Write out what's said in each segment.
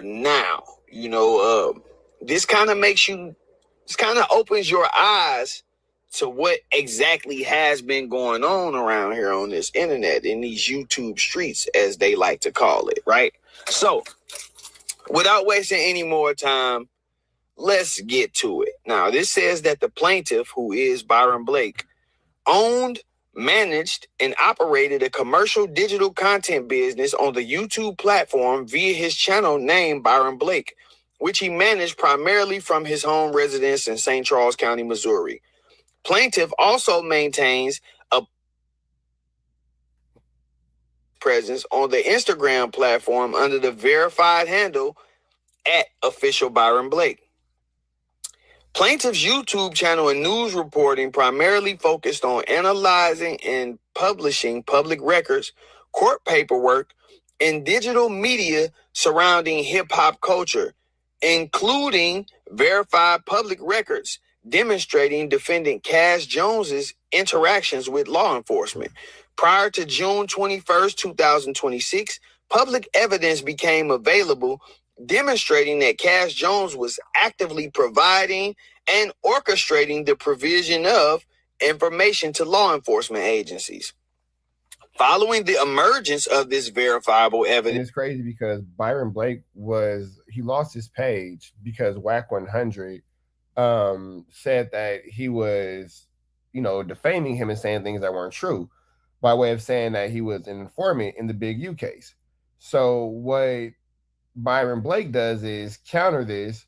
for now. This kind of opens your eyes to what exactly has been going on around here on this internet, in these YouTube streets, as they like to call it, right? So, without wasting any more time, let's get to it. Now, this says that the plaintiff, who is Byron Blake, owned, managed, and operated a commercial digital content business on the YouTube platform via his channel named Byron Blake, which he managed primarily from his home residence in St. Charles County, Missouri. Plaintiff also maintains a presence on the Instagram platform under the verified handle @official Byron Blake. Plaintiff's YouTube channel and news reporting primarily focused on analyzing and publishing public records, court paperwork, and digital media surrounding hip-hop culture, including verified public records demonstrating defendant Cash Jones's interactions with law enforcement. Prior to June 21st, 2026, public evidence became available demonstrating that Cash Jones was actively providing and orchestrating the provision of information to law enforcement agencies. Following the emergence of this verifiable evidence. And it's crazy because Byron Blake he lost his page because WACK100 said that he was, defaming him and saying things that weren't true by way of saying that he was an informant in the Big U case. So what Byron Blake does is counter this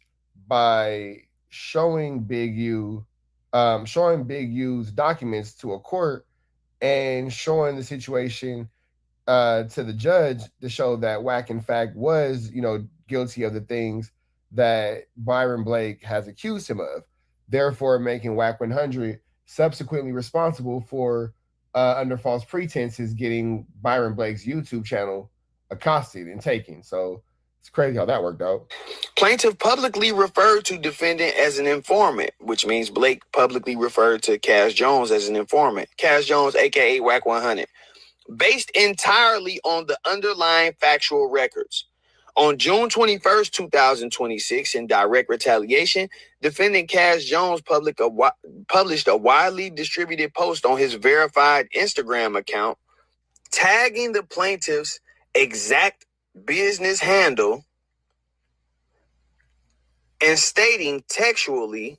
by showing Big U's documents to a court and showing the situation to the judge to show that Wack, in fact, was, guilty of the things that Byron Blake has accused him of, therefore making WACK100 subsequently responsible for, under false pretenses, getting Byron Blake's YouTube channel accosted and taken. So it's crazy how that worked out. Plaintiff publicly referred to defendant as an informant, which means Blake publicly referred to Cash Jones as an informant. Cash Jones, aka WACK100, based entirely on the underlying factual records. On June 21st, 2026, in direct retaliation, defendant Cash Jones published a widely distributed post on his verified Instagram account, tagging the plaintiff's exact business handle and stating textually,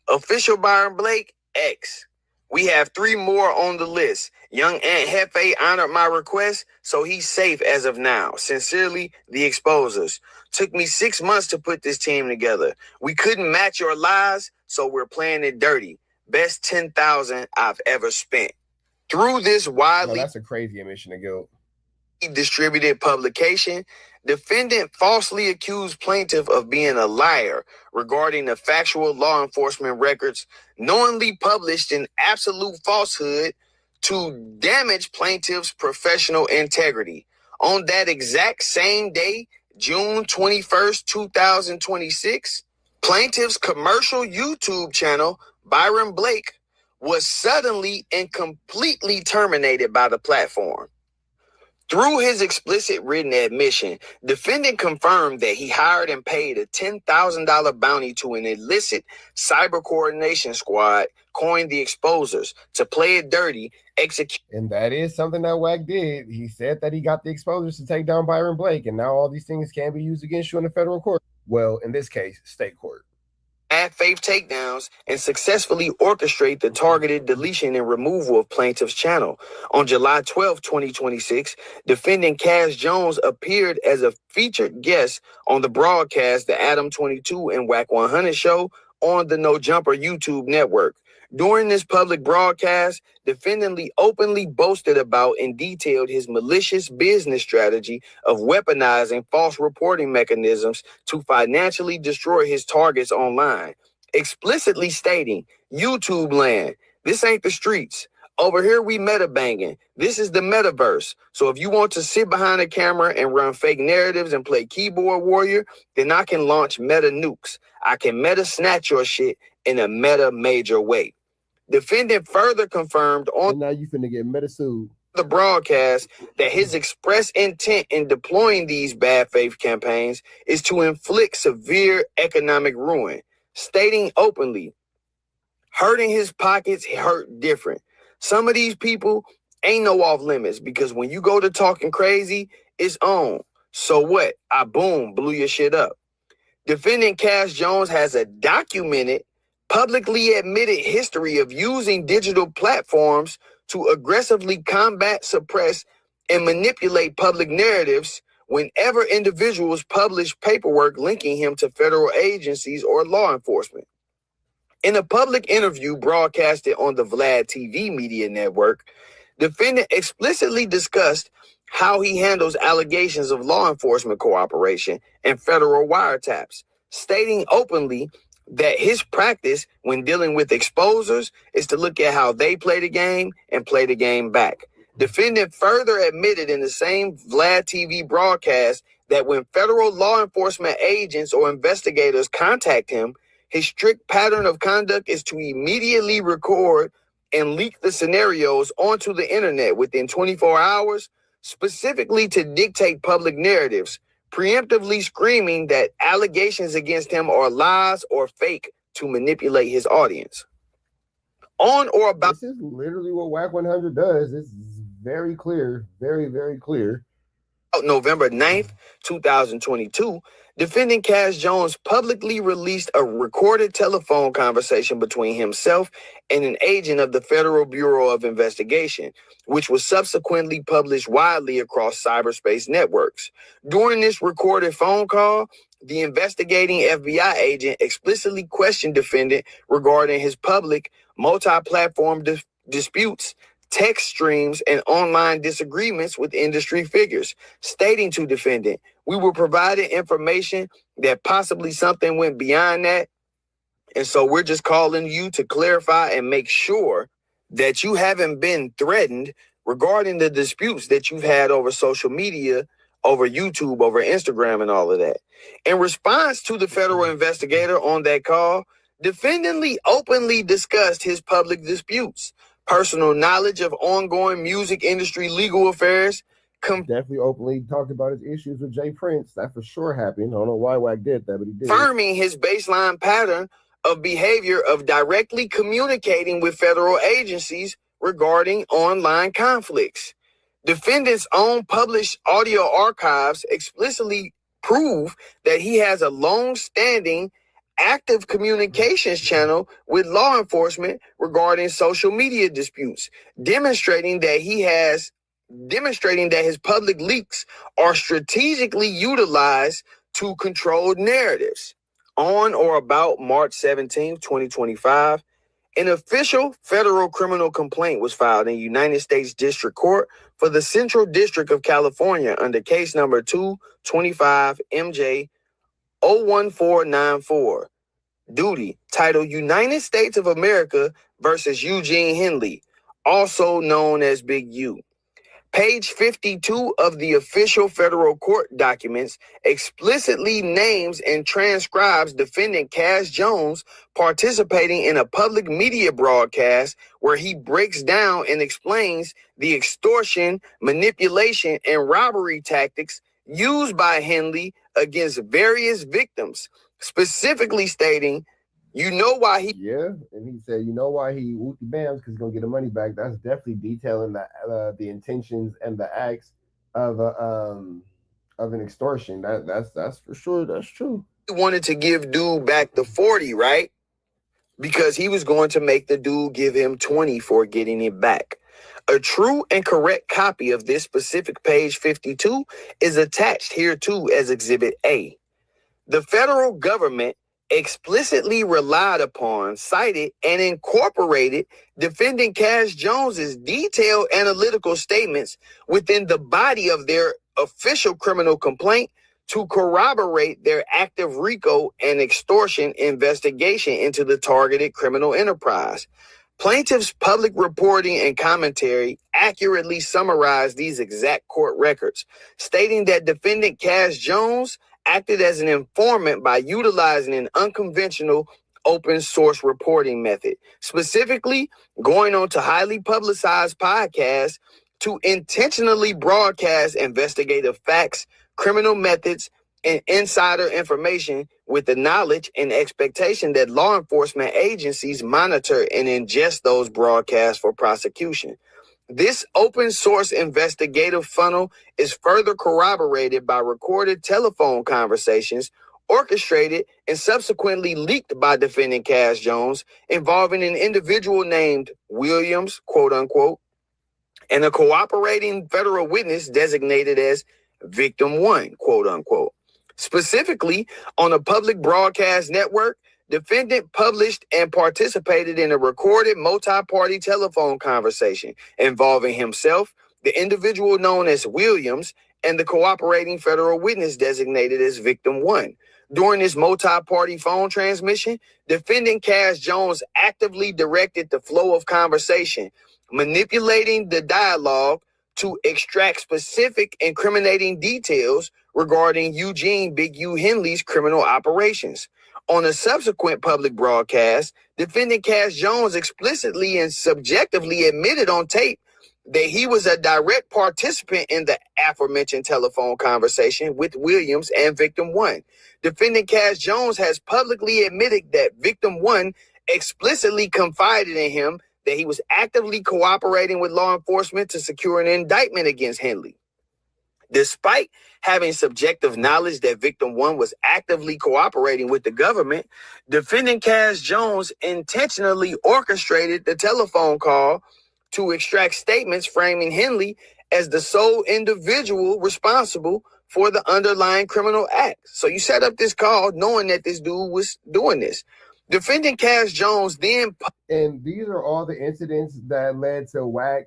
"Official Byron Blake X. We have 3 more on the list. Young Aunt Hefe honored my request, so he's safe as of now. Sincerely, the exposers. Took me 6 months to put this team together. We couldn't match your lies, so we're playing it dirty. Best 10,000 I've ever spent." Through this widely that's a crazy admission of guilt. Distributed publication, defendant falsely accused plaintiff of being a liar regarding the factual law enforcement records, knowingly published an absolute falsehood to damage plaintiff's professional integrity. On that exact same day, June 21st, 2026, plaintiff's commercial YouTube channel, Byron Blake, was suddenly and completely terminated by the platform. Through his explicit written admission, defendant confirmed that he hired and paid a $10,000 bounty to an illicit cyber coordination squad, coined the Exposers, to play it dirty, execute. And that is something that Wack did. He said that he got the Exposers to take down Byron Blake, and now all these things can be used against you in the federal court. Well, in this case, state court. Bad faith takedowns and successfully orchestrate the targeted deletion and removal of plaintiff's channel. On July 12, 2026, defendant Cash Jones appeared as a featured guest on the broadcast The Adam 22 and WACK100 show on the No Jumper YouTube network. During this public broadcast, defendant openly boasted about and detailed his malicious business strategy of weaponizing false reporting mechanisms to financially destroy his targets online, explicitly stating, "YouTube land, this ain't the streets. Over here we meta banging. This is the metaverse. So if you want to sit behind a camera and run fake narratives and play keyboard warrior, then I can launch meta nukes. I can meta snatch your shit in a meta major way." Defendant further confirmed on and now you finna get meta sued. the broadcast that his express intent in deploying these bad faith campaigns is to inflict severe economic ruin, stating openly, hurting his pockets hurt different. Some of these people ain't no off limits because when you go to talking crazy, it's on. So what? I boom, blew your shit up. Defendant Cash Jones has a documented, publicly admitted history of using digital platforms to aggressively combat, suppress, and manipulate public narratives whenever individuals publish paperwork linking him to federal agencies or law enforcement. In a public interview broadcasted on the Vlad TV media network, defendant explicitly discussed how he handles allegations of law enforcement cooperation and federal wiretaps, stating openly that his practice when dealing with exposers is to look at how they play the game and play the game back. Defendant further admitted in the same Vlad TV broadcast that when federal law enforcement agents or investigators contact him, his strict pattern of conduct is to immediately record and leak the scenarios onto the internet within 24 hours, specifically to dictate public narratives, preemptively screaming that allegations against him are lies or fake to manipulate his audience. On or about... This is literally what WACK100 does. It's very clear, very, very clear. November 9th, 2022, defendant Cash Jones publicly released a recorded telephone conversation between himself and an agent of the Federal Bureau of Investigation, which was subsequently published widely across cyberspace networks. During this recorded phone call, the investigating FBI agent explicitly questioned defendant regarding his public multi-platform disputes, text streams, and online disagreements with industry figures, stating to defendant, "We were provided information that possibly something went beyond that. And so we're just calling you to clarify and make sure that you haven't been threatened regarding the disputes that you've had over social media, over YouTube, over Instagram, and all of that." In response to the federal investigator on that call, defendant openly discussed his public disputes, personal knowledge of ongoing music industry legal affairs. Definitely openly talked about his issues with Jay Prince. That for sure happened. I don't know why Wack did that, but he did. Confirming his baseline pattern of behavior of directly communicating with federal agencies regarding online conflicts. Defendant's own published audio archives explicitly prove that he has a long-standing active communications channel with law enforcement regarding social media disputes, demonstrating that his public leaks are strategically utilized to control narratives. On or about March 17, 2025, an official federal criminal complaint was filed in United States District Court for the Central District of California under case number 225 MJ 01494. Duty, titled United States of America versus Eugene Henley, also known as Big U. Page 52 of the official federal court documents explicitly names and transcribes defendant Cash Jones participating in a public media broadcast where he breaks down and explains the extortion, manipulation, and robbery tactics used by Henley against various victims, specifically stating, you know why he... Yeah, and he said, you know why he whooped the bams, because he's going to get the money back. That's definitely detailing the intentions and the acts of an extortion. That's for sure. That's true. He wanted to give dude back the 40, right? Because he was going to make the dude give him 20 for getting it back. A true and correct copy of this specific page 52 is attached here too as Exhibit A. The federal government explicitly relied upon, cited, and incorporated defendant Cash Jones's detailed analytical statements within the body of their official criminal complaint to corroborate their active RICO and extortion investigation into the targeted criminal enterprise. Plaintiff's public reporting and commentary accurately summarized these exact court records, stating that defendant Cash Jones acted as an informant by utilizing an unconventional open source reporting method, specifically going on to highly publicized podcasts to intentionally broadcast investigative facts, criminal methods, and insider information with the knowledge and expectation that law enforcement agencies monitor and ingest those broadcasts for prosecution. This open source investigative funnel is further corroborated by recorded telephone conversations orchestrated and subsequently leaked by defendant Cass Jones involving an individual named Williams, quote unquote, and a cooperating federal witness designated as Victim 1, quote unquote. Specifically, on a public broadcast network, defendant published and participated in a recorded multi-party telephone conversation involving himself, the individual known as Williams, and the cooperating federal witness designated as Victim 1. During this multi-party phone transmission, defendant Cass Jones actively directed the flow of conversation, manipulating the dialogue to extract specific incriminating details regarding Eugene Big U Henley's criminal operations. On a subsequent public broadcast, defendant Cass Jones explicitly and subjectively admitted on tape that he was a direct participant in the aforementioned telephone conversation with Williams and Victim 1. Defendant Cass Jones has publicly admitted that Victim 1 explicitly confided in him that he was actively cooperating with law enforcement to secure an indictment against Henley. Despite having subjective knowledge that Victim 1 was actively cooperating with the government, defendant Cass Jones intentionally orchestrated the telephone call to extract statements framing Henley as the sole individual responsible for the underlying criminal act. So you set up this call knowing that this dude was doing this. Defendant Cass Jones then... And these are all the incidents that led to Wack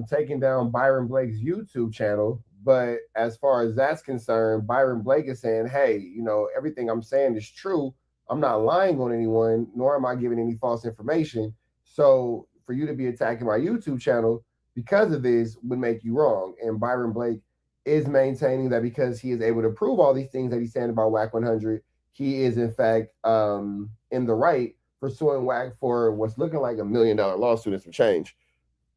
taking down Byron Blake's YouTube channel. But as far as that's concerned, Byron Blake is saying, hey, you know, everything I'm saying is true. I'm not lying on anyone, nor am I giving any false information. So for you to be attacking my YouTube channel because of this would make you wrong. And Byron Blake is maintaining that because he is able to prove all these things that he's saying about WACK100, he is in fact in the right for suing Wack for what's looking like $1 million lawsuit and some change.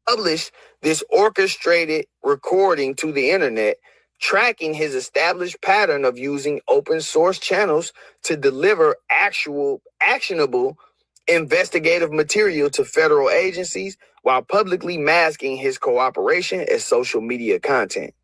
Published this orchestrated recording to the internet, tracking his established pattern of using open source channels to deliver actual actionable investigative material to federal agencies while publicly masking his cooperation as social media content.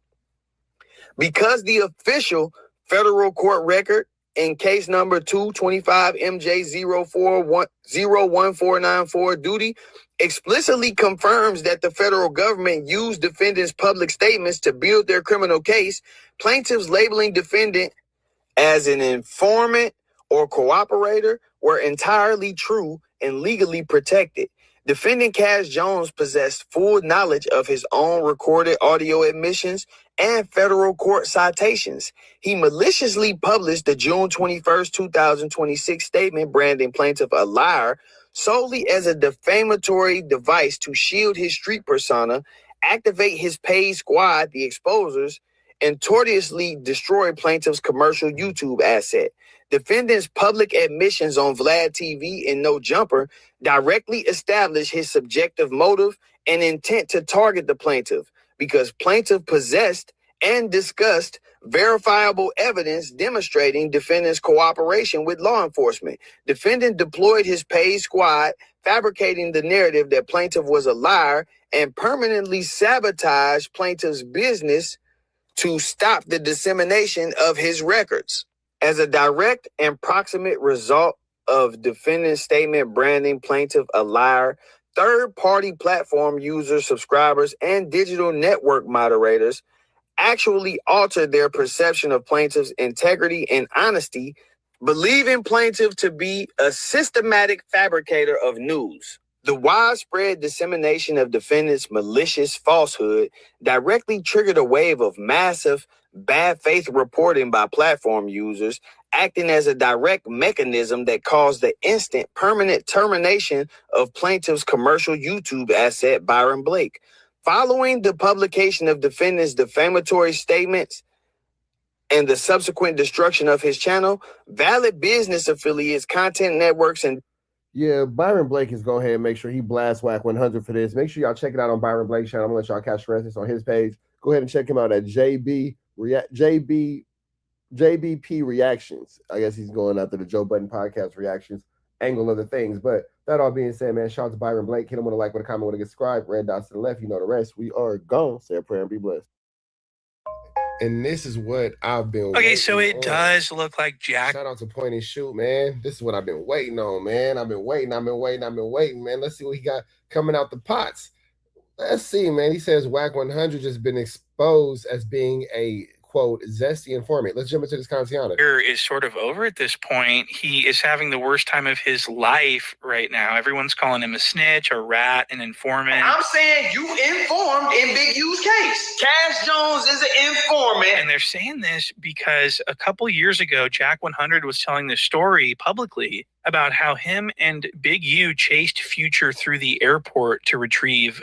Because the official federal court record in case number 225 MJ01494 duty explicitly confirms that the federal government used defendants' public statements to build their criminal case, plaintiffs labeling defendant as an informant or cooperator were entirely true and legally protected. Defendant Cass Jones possessed full knowledge of his own recorded audio admissions and federal court citations. He maliciously published the June 21st, 2026 statement branding plaintiff a liar solely as a defamatory device to shield his street persona, activate his paid squad, the exposers, and tortiously destroy plaintiff's commercial YouTube asset. Defendant's public admissions on Vlad TV and No Jumper directly establish his subjective motive and intent to target the plaintiff because plaintiff possessed and discussed verifiable evidence demonstrating defendant's cooperation with law enforcement. Defendant deployed his paid squad, fabricating the narrative that plaintiff was a liar and permanently sabotaged plaintiff's business to stop the dissemination of his records. As a direct and proximate result of defendant's statement branding plaintiff a liar, third-party platform users, subscribers, and digital network moderators actually altered their perception of plaintiff's integrity and honesty, believing plaintiff to be a systematic fabricator of news. The widespread dissemination of defendant's malicious falsehood directly triggered a wave of massive bad faith reporting by platform users, acting as a direct mechanism that caused the instant permanent termination of plaintiff's commercial YouTube asset, Byron Blake. Following the publication of defendant's defamatory statements and the subsequent destruction of his channel, valid business affiliates, content networks, and Yeah, Byron Blake is go ahead and make sure he blasts WACK100 for this. Make sure y'all check it out on Byron Blake's channel. I'm gonna let y'all catch the rest on his page. Go ahead and check him out at JBP Reactions. I guess he's going after the Joe Budden podcast reactions angle of the things. But that all being said, man, shout out to Byron Blake. Hit him with a like, with a comment, with a subscribe. Red dots to the left. You know the rest. We are gone. Say a prayer and be blessed. And this is what I've been Okay, so it does look like Jack. Shout out to Point and Shoot, man. This is what I've been waiting on, man. I've been waiting, man. Let's see what he got coming out the pots. Let's see, man. He says WACK100 has been exposed as being a, quote, zesty informant. Let's jump into this content. Is sort of over at this point. He is having the worst time of his life right now. Everyone's calling him a snitch, a rat, an informant. I'm saying you informed in Big U's case. Cash Jones is an informant. And they're saying this because a couple years ago, Jack100 was telling this story publicly about how him and Big U chased Future through the airport to retrieve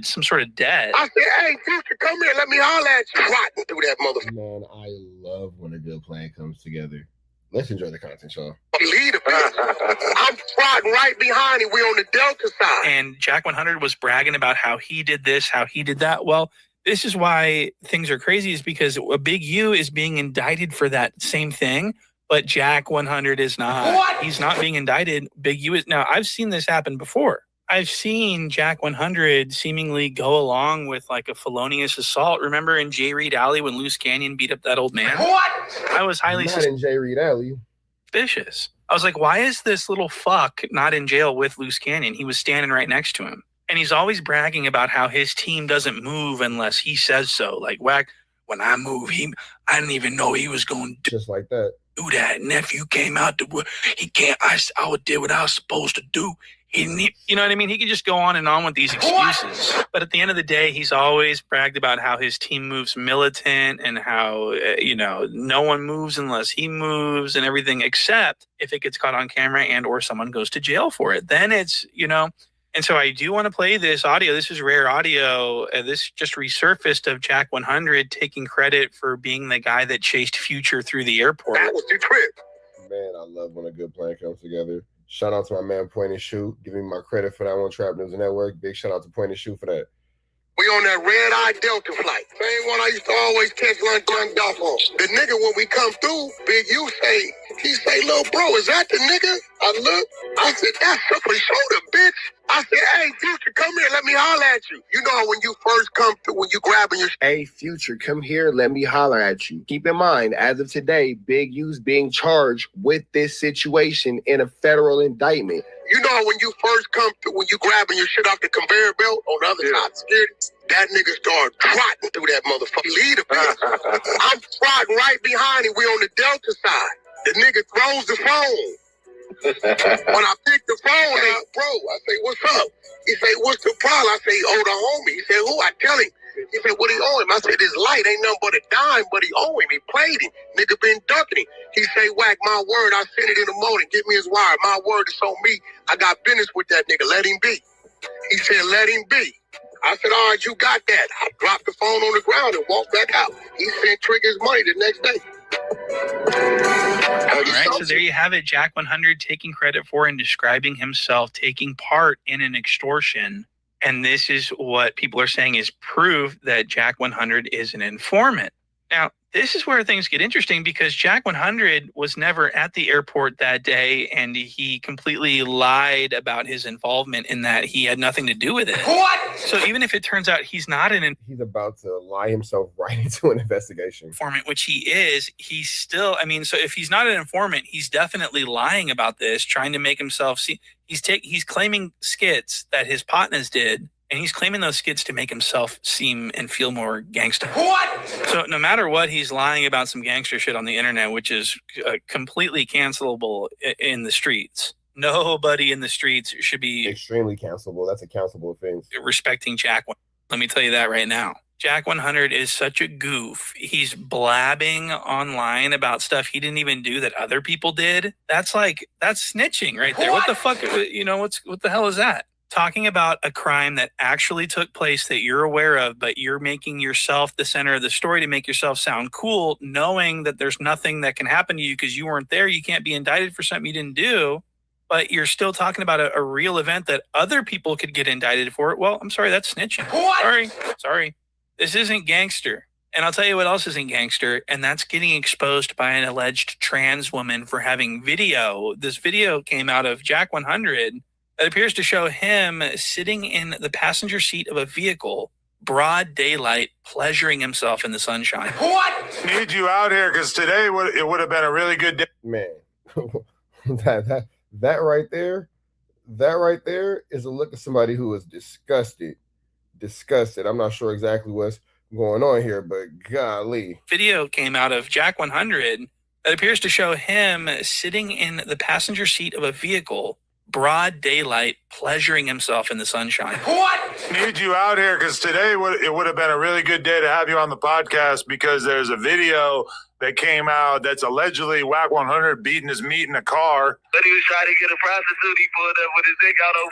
some sort of debt. I said, hey, Future, come here. Let me holler at you. Trotting through that motherfucker. Man, I love when a good plan comes together. Let's enjoy the content, y'all. Lead a bit. I'm trotting right behind him. We're on the Delta side. And Jack100 was bragging about how he did this, how he did that. Well, this is why things are crazy, is because Big U is being indicted for that same thing. But Jack100 is not. What? He's not being indicted. Big U is. Now, I've seen this happen before. I've seen Jack100 seemingly go along with like a felonious assault. Remember in J. Reed Alley when Loose Canyon beat up that old man? What? I was highly Not in J. Reed Alley. suspicious. I was like, why is this little fuck not in jail with Loose Canyon? He was standing right next to him. And he's always bragging about how his team doesn't move unless he says so. Like, Wack, when I move, I didn't even know he was going to Just like that. do that. Nephew came out to, he can't, I did what I was supposed to do. You know what I mean? He could just go on and on with these excuses. But at the end of the day, he's always bragged about how his team moves militant and how, no one moves unless he moves and everything, except if it gets caught on camera and or someone goes to jail for it. Then it's, And so I do want to play this audio. This is rare audio. This just resurfaced of Jack100 taking credit for being the guy that chased Future through the airport. That was the trip. Man, I love when a good plan comes together. Shout out to my man Point and Shoot, giving me my credit for that one, Trap News Network. Big shout out to Point and Shoot for that. We on that red-eye Delta flight. Same one I used to always catch lunch off on. The nigga, when we come through, Big U he say, little bro, is that the nigga? I look, I said, that's for shoulder, bitch. I said, hey, Future, come here, let me holler at you. You know when you first come through, when you grabbing your... Hey, Future, come here, let me holler at you. Keep in mind, as of today, Big U's being charged with this situation in a federal indictment. You know when you first come through, when you grabbing your shit off the conveyor belt on the other side of security? That nigga started trotting through that motherfucker. Lead a bit. I'm trotting right behind him. We on the Delta side. The nigga throws the phone. When I pick the phone up, bro, I say, what's up? He say, what's the problem? I say, oh, the homie. He said, who? I tell him. He said, what he owe him? I said, his light ain't nothing but a dime, but he owe him. He played him. Nigga been ducking him. He say, Wack, my word, I sent it in the morning. Give me his wire. My word is on me. I got business with that nigga. Let him be. He said, let him be. I said, all right, you got that. I dropped the phone on the ground and walked back out. He sent Trigger's money the next day. All right, so there you have it. Jack100 taking credit for and describing himself taking part in an extortion. And this is what people are saying is proof that Jack100 is an informant. Now, this is where things get interesting because Jack100 was never at the airport that day and he completely lied about his involvement in that he had nothing to do with it. What? So even if it turns out he's not an He's about to lie himself right into an investigation. informant, which he is, he's still, so if he's not an informant, he's definitely lying about this, trying to make himself see. He's claiming skits that his partners did. And he's claiming those skits to make himself seem and feel more gangster. What? So no matter what, he's lying about some gangster shit on the internet, which is completely cancelable in the streets. Nobody in the streets should be Extremely cancelable. That's a cancelable offense. respecting Jack. Let me tell you that right now. Jack100 is such a goof. He's blabbing online about stuff he didn't even do that other people did. That's snitching right there. What the fuck? What the hell is that? Talking about a crime that actually took place that you're aware of, but you're making yourself the center of the story to make yourself sound cool, knowing that there's nothing that can happen to you because you weren't there. You can't be indicted for something you didn't do. but you're still talking about a real event that other people could get indicted for. Well, I'm sorry, that's snitching. What? Sorry. This isn't gangster. And I'll tell you what else isn't gangster, and that's getting exposed by an alleged trans woman for having video. This video came out of WACK100 that appears to show him sitting in the passenger seat of a vehicle, broad daylight, pleasuring himself in the sunshine. What? Need you out here because today it would have been a really good day. Man, that right there is a look of somebody who is disgusted. I'm not sure exactly what's going on here, but golly. Video came out of WACK100 that appears to show him sitting in the passenger seat of a vehicle, broad daylight, pleasuring himself in the sunshine. What? Need you out here because today it would have been a really good day to have you on the podcast because there's a video that came out that's allegedly WACK100 beating his meat in a car. But he was trying to get a prostitute. He pulled up with his dick out on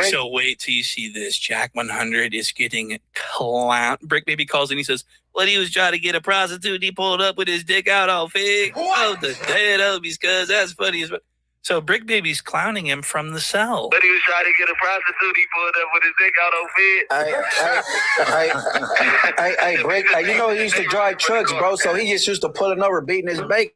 fit. So wait till you see this. WACK100 is getting clown. Brick Baby calls and he says, "What he was trying to get a prostitute, he pulled up with his dick out all fig." Oh, the dead obies, cuz that's funny as well. So Brick Baby's clowning him from the cell. But he was trying to get a prostitute, he pulled up with his dick out on fit. Hey, Brick, you know he used to drive trucks, bro, so he just used to pulling over, beating his bacon.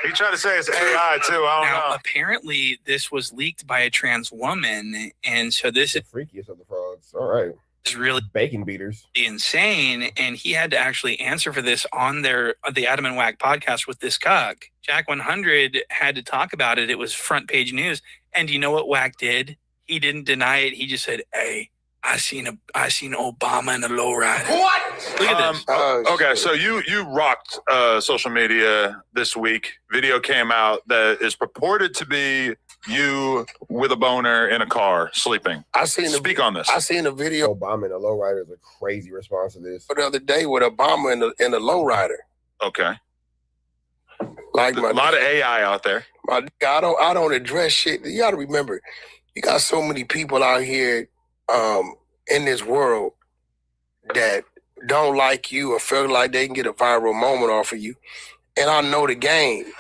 He tried to say it's AI too. I don't know. Apparently this was leaked by a trans woman, and so this is the freakiest of the frogs. All right. Is really bacon beaters, insane, and he had to actually answer for this on the Adam and Wack podcast with this cuck. WACK100 had to talk about it. It was front page news, and you know what Wack did? He didn't deny it. He just said, "Hey, I seen Obama in a lowrider." What? Look at this. Okay, so you rocked social media this week. Video came out that is purported to be you with a boner in a car sleeping. Speak on this. I seen a video. Obama in a lowrider is a crazy response to this. The other day with Obama in a lowrider. Okay. Like a lot of AI out there. I don't address shit. You got to remember, you got so many people out here in this world that don't like you or feel like they can get a viral moment off of you. And I know the game.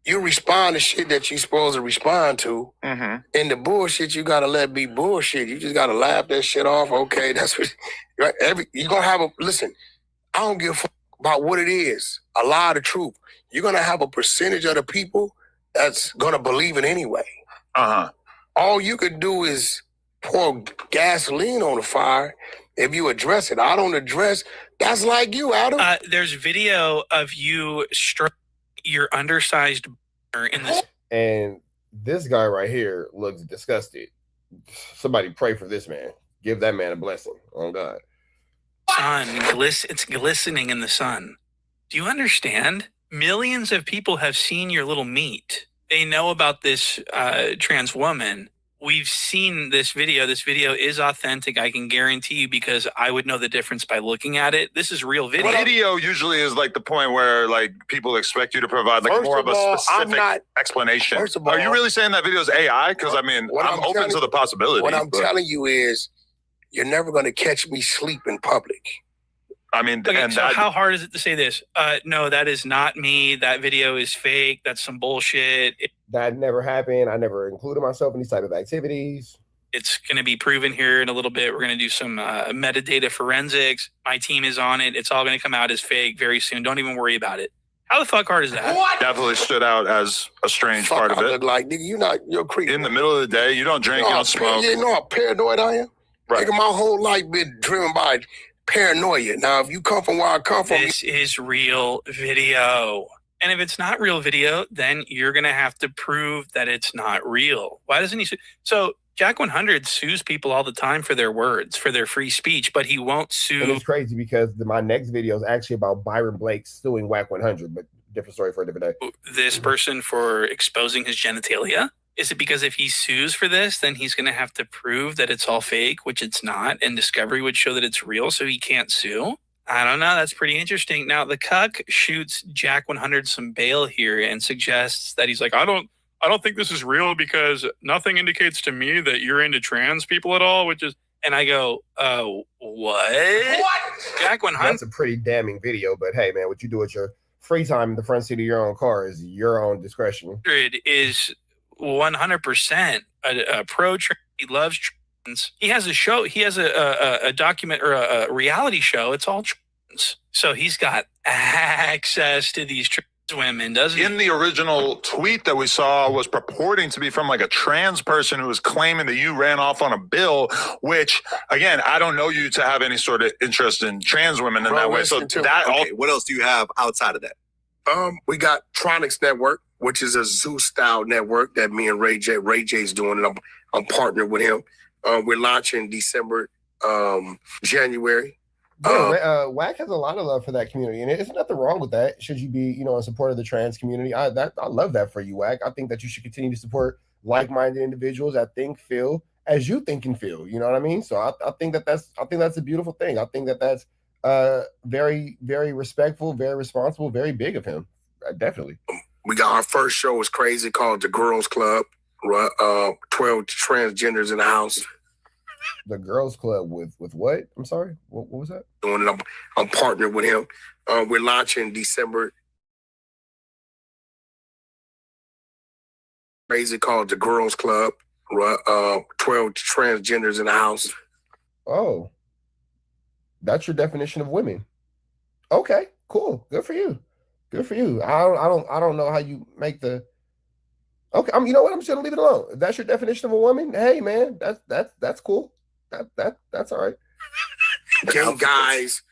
You respond to shit that you supposed to respond to. Mm-hmm. And the bullshit, you got to let be bullshit. You just got to laugh that shit off. Okay, that's what... Right, you're going to have a... Listen, I don't give a fuck about what it is. A lie of the truth. You're going to have a percentage of the people that's going to believe it anyway. Uh-huh. All you could do is pour gasoline on the fire if you address it. I don't address... That's like you, Adam. There's video of you stroking your undersized in this. And this guy right here looks disgusted. Somebody pray for this man. Give that man a blessing. Oh, God. Sun, it's glistening in the sun. Do you understand? Millions of people have seen your little meat. They know about this trans woman. We've seen this video. This video is authentic. I can guarantee you because I would know the difference by looking at it. This is real video. Video usually is like the point where like people expect you to provide like more of a specific explanation. First of all, are you really saying that video is AI? Because I mean, I'm open to the possibility. What I'm telling you is you're never going to catch me sleep in public. I mean, okay, so how hard is it to say this? No, that is not me. That video is fake. That's some bullshit. That never happened. I never included myself in these type of activities. It's going to be proven here in a little bit. We're going to do some metadata forensics. My team is on it. It's all going to come out as fake very soon. Don't even worry about it. How the fuck hard is that? What? Definitely stood out as a strange part of it. Look like, nigga, you're creepy. In the middle of the day, you don't drink, you don't smoke. You know how paranoid I am? Right. Nigga, my whole life been driven by paranoia. Now, if you come from where I come from... This is real video. And if it's not real video, then you're going to have to prove that it's not real. Why doesn't he sue? So WACK100 sues people all the time for their words, for their free speech, but he won't sue. And it's crazy because my next video is actually about Byron Blake suing WACK100, but different story for a different day. This person for exposing his genitalia? Is it because if he sues for this, then he's going to have to prove that it's all fake, which it's not, and discovery would show that it's real, so he can't sue? I don't know. That's pretty interesting. Now, the cuck shoots WACK100 some bail here and suggests that he's like, I don't think this is real because nothing indicates to me that you're into trans people at all, which is, And I go, what? Jack 100 That's a pretty damning video, but hey, man, what you do with your free time in the front seat of your own car is your own discretion. is 100% a pro trans. He loves trans. He has a show. He has a document or a reality show. It's all trans. So he's got access to these trans women, doesn't he? In the original tweet that we saw was purporting to be from like a trans person who was claiming that you ran off on a bill, which again, I don't know you to have any sort of interest in trans women in that way. So that okay, what else do you have outside of that? We got Tronics Network, which is a Zeus style network that me and Ray J's doing, and I'm partnered with him. We're launching December, January. Yeah, WACK has a lot of love for that community, and there's nothing wrong with that. Should you be, in support of the trans community? I love that for you, WACK. I think that you should continue to support like-minded individuals that think, feel as you think and feel. You know what I mean? So I think that's a beautiful thing. I think that that's very, very respectful, very responsible, very big of him. Definitely. We got our first show is crazy called The Girls Club. 12 transgenders in the house. The Girls Club with what? I'm sorry. What was that? Doing it. I'm partnered with him. We're launching December. Crazy called The Girls Club. 12 transgenders in the house. Oh, that's your definition of women. Okay, cool. Good for you. Good for you. I don't know how you make the. Okay, you know what? I'm just gonna leave it alone. If that's your definition of a woman, hey man, that's cool. That's all right. Gay guys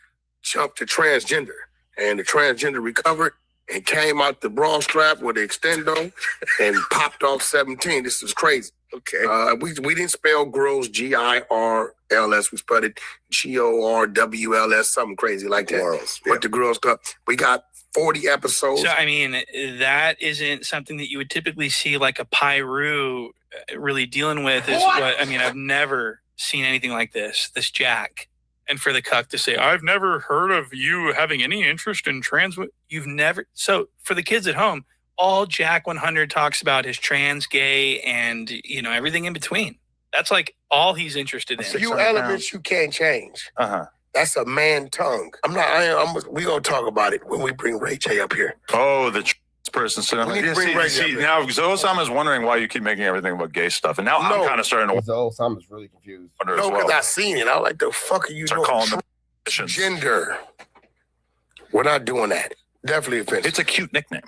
jumped to transgender, and the transgender recovered and came out the bra strap with the extendo and popped off 17. This is crazy. Okay. We didn't spell girls GIRLS. We spelled it GORWLS, something crazy like that. Girls, But the Girls Club, we got 40 episodes. So, I mean, that isn't something that you would typically see like a Pyru really dealing with. I've never seen anything like this Jack. And for the cuck to say, I've never heard of you having any interest in trans. You've never. So for the kids at home, all Jack 100 talks about is trans, gay, and, everything in between. That's like all he's interested in. A few elements you can't change. Uh-huh. That's a man tongue. We're going to talk about it when we bring Ray J up here. Oh, the person sitting on now, Osama's wondering why you keep making everything about gay stuff. And now I'm kind of starting to Osama's really confused. No, because I seen it. I like, the fuck are you doing? Calling them gender. We're not doing that. Definitely offensive. It's a cute nickname.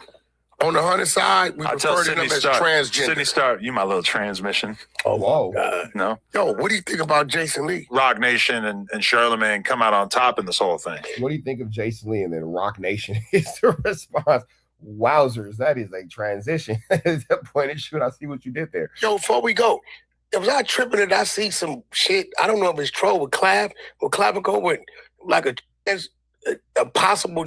On the 100 side, we refer to them as transgender. Sydney Star, you my little transmission. Oh, whoa. No? Yo, what do you think about Jason Lee? Rock Nation and Charlemagne come out on top in this whole thing. What do you think of Jason Lee? And then Rock Nation is the response. Wowzers, that is a transition. At that point and shoot, I see what you did there. Yo, before we go, was I tripping that I see some shit? I don't know if it's troll with Clavico with like a possible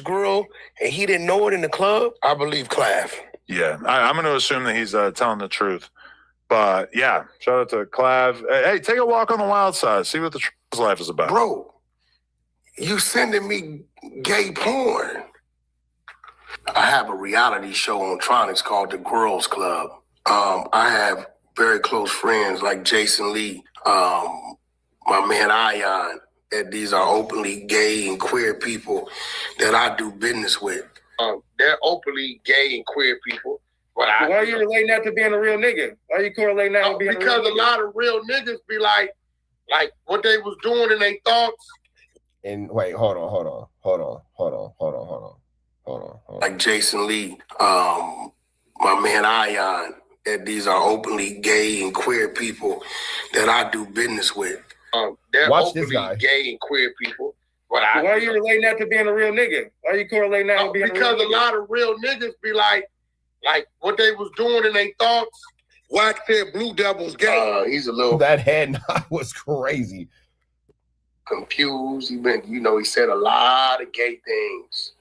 girl, and he didn't know it in the club. I believe Clav. Yeah, I'm going to assume that he's telling the truth. But yeah, shout out to Clav. Hey, take a walk on the wild side. See what the trans life is about. Bro, you sending me gay porn. I have a reality show on Tronics called The Girls Club. I have very close friends like Jason Lee, my man Ion, that these are openly gay and queer people that I do business with. They're openly gay and queer people. But why are you relating that to being a real nigga? Why are you correlating that with being a real nigga? Because a lot of real niggas be like what they was doing in their thoughts. And wait, hold on. Like Jason Lee, my man Ion, that these are openly gay and queer people that I do business with. They're Watch openly this guy. gay and queer people. But why are you relating that to being a real nigga? Why are you correlating that with being a real nigga? Because a lot of real niggas be like what they was doing in their thoughts. Wack said Blue Devil's gay. He's a little that head nod was crazy. Confused. He said a lot of gay things.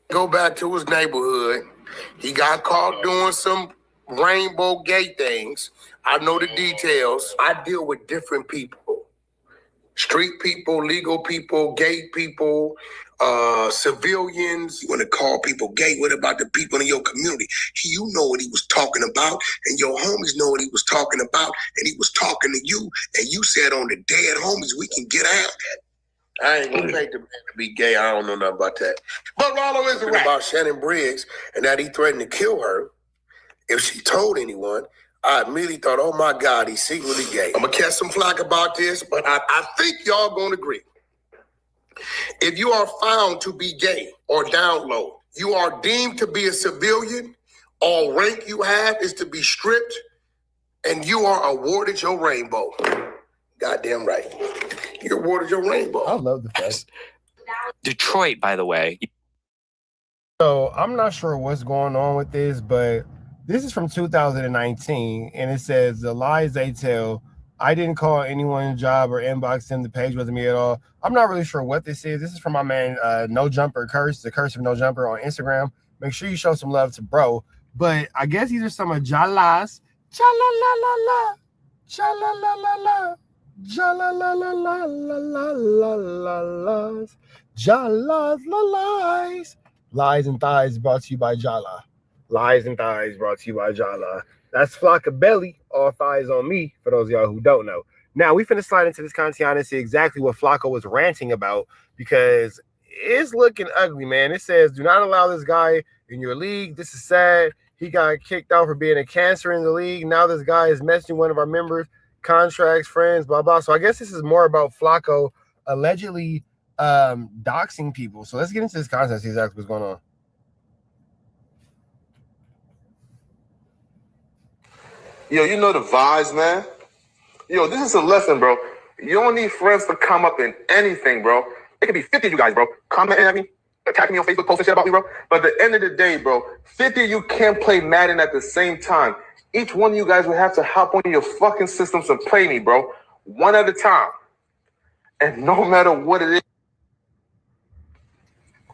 Go back to his neighborhood. He got caught doing some rainbow gay things. I know the details. I deal with different people. street people, legal people, gay people, civilians. You want to call people gay? What about the people in your community? You know what he was talking about, and your homies know what he was talking about, and he was talking to you, and you said on the dead homies, we can get out. I ain't gonna make the man to be gay. I don't know nothing about that. But Rollo is about Shannon Briggs and that he threatened to kill her if she told anyone. I immediately thought, oh my God, he's secretly gay. I'm gonna catch some flack about this, but I think y'all gonna agree. If you are found to be gay or down low, you are deemed to be a civilian. All rank you have is to be stripped, and you are awarded your rainbow. Goddamn right. You're awarded your rainbow. I love the fact. Detroit, by the way. So I'm not sure what's going on with this, but this is from 2019, and it says the lies they tell. I didn't call anyone's job or inbox them. The page wasn't me at all. I'm not really sure what this is. This is from my man, No Jumper Curse, the Curse of No Jumper on Instagram. Make sure you show some love to bro. But I guess these are some of Jala's. Cha-la-la-la-la. Cha-la-la-la-la. Jala's lies. Lies and Thighs brought to you by Jala. Lies and Thighs brought to you by Jala. That's Flaco, all thighs on me, for those of y'all who don't know. Now, we finna slide into this content and see exactly what Flaco was ranting about, because it's looking ugly, man. It says, do not allow this guy in your league. This is sad. He got kicked out for being a cancer in the league. Now this guy is messing one of our members, contracts, friends, blah, blah. So I guess this is more about Flaco allegedly doxing people. So let's get into this content and see exactly what's going on. Yo, you know the vibes, man. Yo, this is a lesson, bro. You don't need friends to come up in anything, bro. It could be 50 of you guys, bro, commenting at me, attacking me on Facebook, posting shit about me, bro. But at the end of the day, bro, 50 of you can't play Madden at the same time. Each one of you guys will have to hop on your fucking systems and play me, bro, one at a time. And no matter what it is,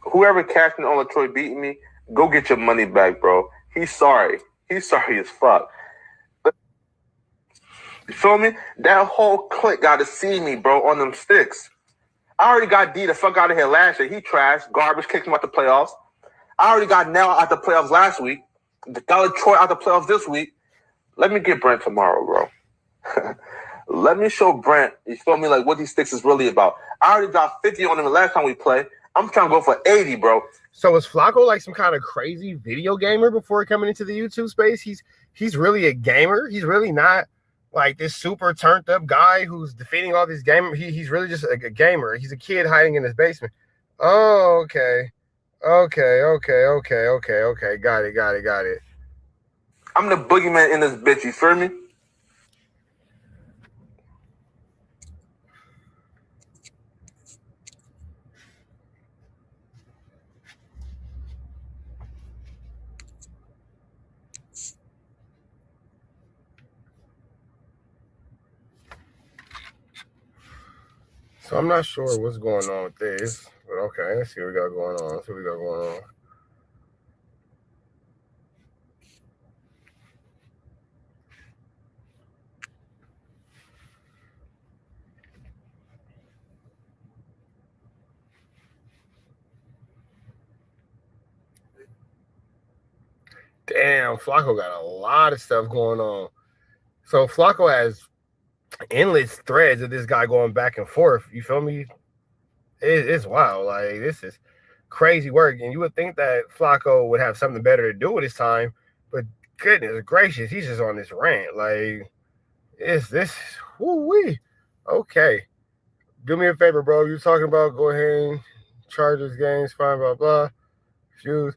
whoever cashed in on Latroy beating me, go get your money back, bro. He's sorry. He's sorry as fuck. You feel me? That whole clique got to see me, bro, on them sticks. I already got D the fuck out of here last year. He trashed. Garbage, kicked him out the playoffs. I already got Nell out the playoffs last week. Got Troy out the playoffs this week. Let me get Brent tomorrow, bro. Let me show Brent, you feel me, like what these sticks is really about. I already got 50 on him the last time we played. I'm trying to go for 80, bro. So is Flaco like some kind of crazy video gamer before coming into the YouTube space? He's really a gamer. He's really not like this super turned up guy who's defeating all these gamers. He's really just a gamer. He's a kid hiding in his basement. Oh, okay. Okay. Got it. I'm the boogeyman in this bitch, you feel me? So I'm not sure what's going on with this, but okay, let's see what we got going on. Damn, Flaco got a lot of stuff going on. So Flaco has endless threads of this guy going back and forth. You feel me? It's wild. Like, this is crazy work. And you would think that Flaco would have something better to do with his time, but goodness gracious, he's just on this rant. Like, is this woo-wee? Okay. Do me a favor, bro. You're talking about go ahead and Chargers games, fine, blah, blah. Shoes.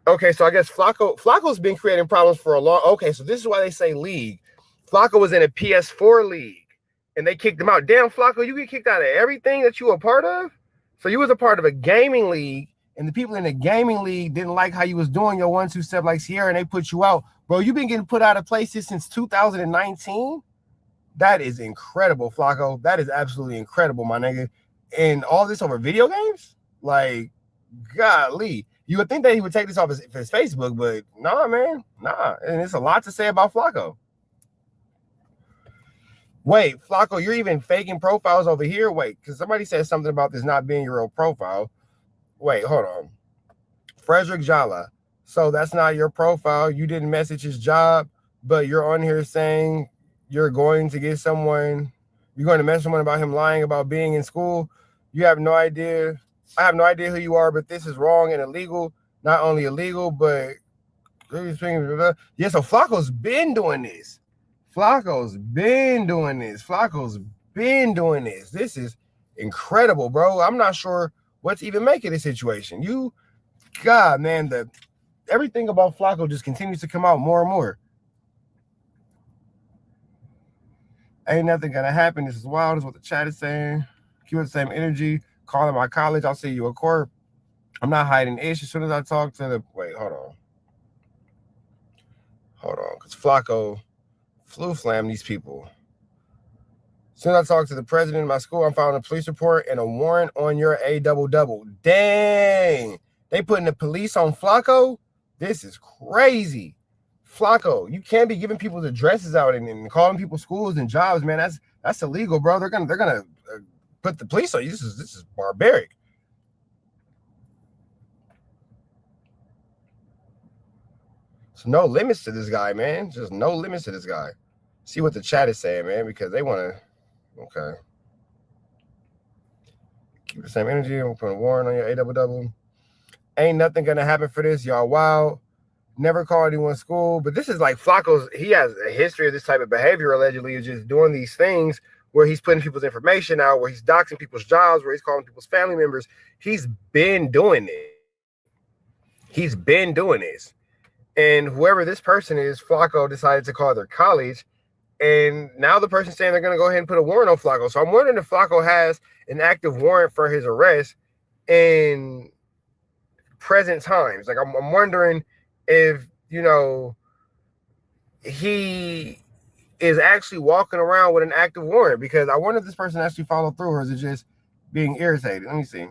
Okay, so I guess Flaco's been creating problems for a long. Okay, so this is why they say league. Flaco was in a PS4 league, and they kicked him out. Damn, Flaco, you get kicked out of everything that you were a part of? So you was a part of a gaming league, and the people in the gaming league didn't like how you was doing your 1-2 step like Sierra, and they put you out. Bro, you've been getting put out of places since 2019? That is incredible, Flaco. That is absolutely incredible, my nigga. And all this over video games? Like, golly. You would think that he would take this off his Facebook, but nah, man. Nah. And it's a lot to say about Flaco. Wait, Flaco, you're even faking profiles over here? Wait, because somebody said something about this not being your real profile. Wait, hold on. Frederick Jala. So that's not your profile. You didn't message his job, but you're on here saying you're going to get someone, you're going to message someone about him lying about being in school. You have no idea. I have no idea who you are, but this is wrong and illegal. Not only illegal, but yeah, so Flaco's been doing this. Flaco's been doing this. Flaco's been doing this. This is incredible, bro. I'm not sure what to even make of this situation. God, man, everything about Flaco just continues to come out more and more. Ain't nothing gonna happen. This is wild, is what the chat is saying. Keep the same energy. Calling my college. I'll see you at court. I'm not hiding ish. As soon as I talk to the hold on, because Flaco flu flam these people. As soon as I talk to the president of my school, I'm filing a police report and a warrant on your A-double-double. Dang, they putting the police on Flaco? This is crazy. Flaco, you can't be giving people's addresses out and calling people schools and jobs, man. That's illegal, bro. They're gonna put the police on you. This is barbaric. So no limits to this guy, man. Just no limits to this guy. See what the chat is saying, man, because they want to. Okay. Keep the same energy. I'm putting a warrant on your A-double-double. Ain't nothing gonna happen for this, y'all. Wow. Never call anyone school. But this is like Flaco's. He has a history of this type of behavior, allegedly, of just doing these things where he's putting people's information out, where he's doxing people's jobs, where he's calling people's family members. He's been doing it. He's been doing this. And whoever this person is, Flaco decided to call their college. And now the person's saying they're going to go ahead and put a warrant on Flaco. So I'm wondering if Flaco has an active warrant for his arrest in present times. Like, I'm wondering if, you know, he is actually walking around with an active warrant, because I wonder if this person actually followed through, or is it just being irritated? Let me see.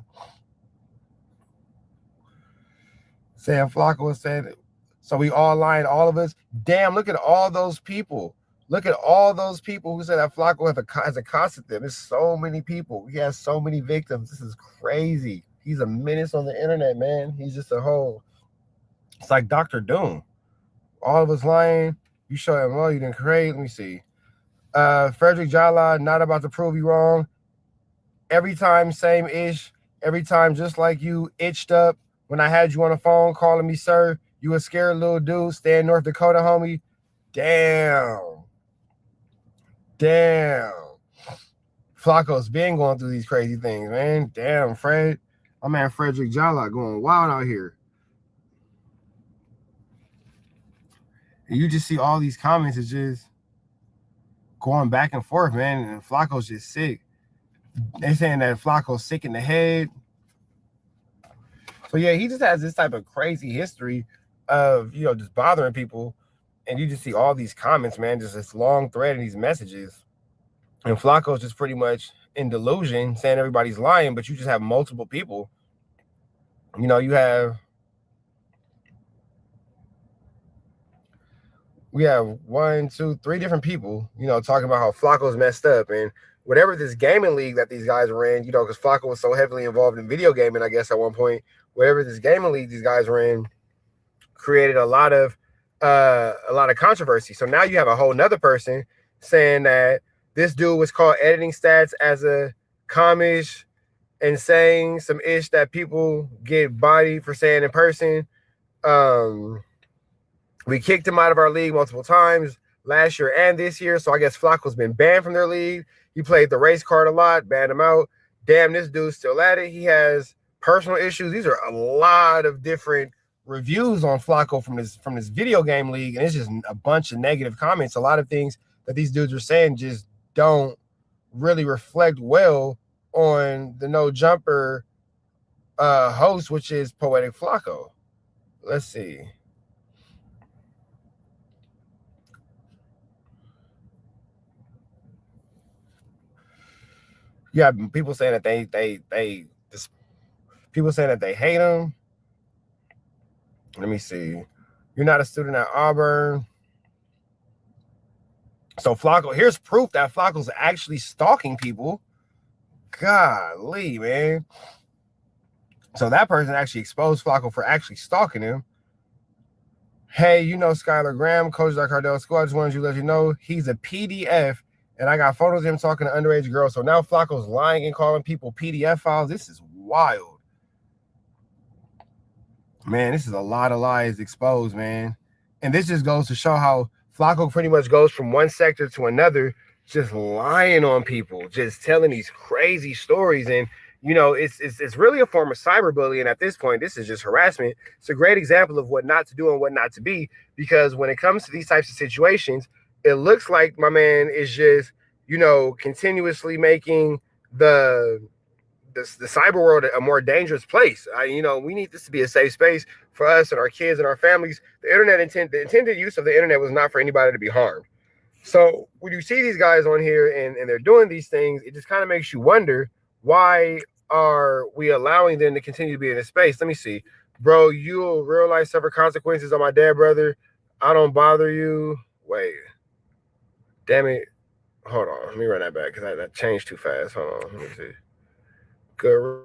Sam Flaco said, so we all lying, all of us. Damn, look at all those people. Look at all those people who said that Flaco has a cost them. There's so many people. He has so many victims. This is crazy. He's a menace on the internet, man. He's just a whole. It's like Dr. Doom. All of us lying. You show him, well, you didn't create. Let me see. Frederick Jala, not about to prove you wrong. Every time, same ish. Every time, just like you, itched up. When I had you on the phone calling me, sir, you a scared little dude. Stay in North Dakota, homie. Damn. Flaco's been going through these crazy things, man. Damn, Fred. My man Frederick Jala going wild out here. And you just see all these comments is just going back and forth, man. And Flaco's just sick. They're saying that Flaco's sick in the head. So yeah, he just has this type of crazy history of, you know, just bothering people. And you just see all these comments, man, just this long thread of these messages. And Flaco's just pretty much in delusion, saying everybody's lying, but you just have multiple people. You know, we have 1, 2, 3 different people, you know, talking about how Flaco's messed up. And whatever this gaming league that these guys were in, you know, because Flaco was so heavily involved in video gaming, I guess, at one point, whatever this gaming league these guys were in created a lot of controversy. So now you have a whole nother person saying that this dude was caught editing stats as a commish and saying some ish that people get bodied for saying in person. We kicked him out of our league multiple times last year and this year. So I guess Flaco's been banned from their league. He played the race card a lot, banned him out. Damn, this dude's still at it. He has personal issues. These are a lot of different reviews on Flaco from this video game league, and it's just a bunch of negative comments. A lot of things that these dudes are saying just don't really reflect well on the No Jumper host, which is Poetic Flaco. Let's see. Yeah, people saying that people saying that they hate him. Let me see. You're not a student at Auburn. So Flaco, here's proof that Flaco's actually stalking people. Golly, man. So that person actually exposed Flaco for actually stalking him. Hey, you know Skylar Graham, coach at Cardell School. I just wanted to let you know he's a PDF, and I got photos of him talking to underage girls. So now Flaco's lying and calling people PDF files. This is wild. Man, this is a lot of lies exposed, man. And this just goes to show how Flaco pretty much goes from one sector to another, just lying on people, just telling these crazy stories. And you know, it's really a form of cyberbullying at this point. This is just harassment. It's a great example of what not to do and what not to be, because when it comes to these types of situations, it looks like my man is just, you know, continuously making the cyber world a more dangerous place. You know, we need this to be a safe space for us and our kids and our families. The intended use of the internet was not for anybody to be harmed. So when you see these guys on here and they're doing these things, it just kind of makes you wonder, why are we allowing them to continue to be in this space? Let me see. Bro, you'll realize several consequences on my dead brother. I don't bother you. Wait. Damn it. Hold on. Let me run that back because that changed too fast. Hold on. Let me see. Good.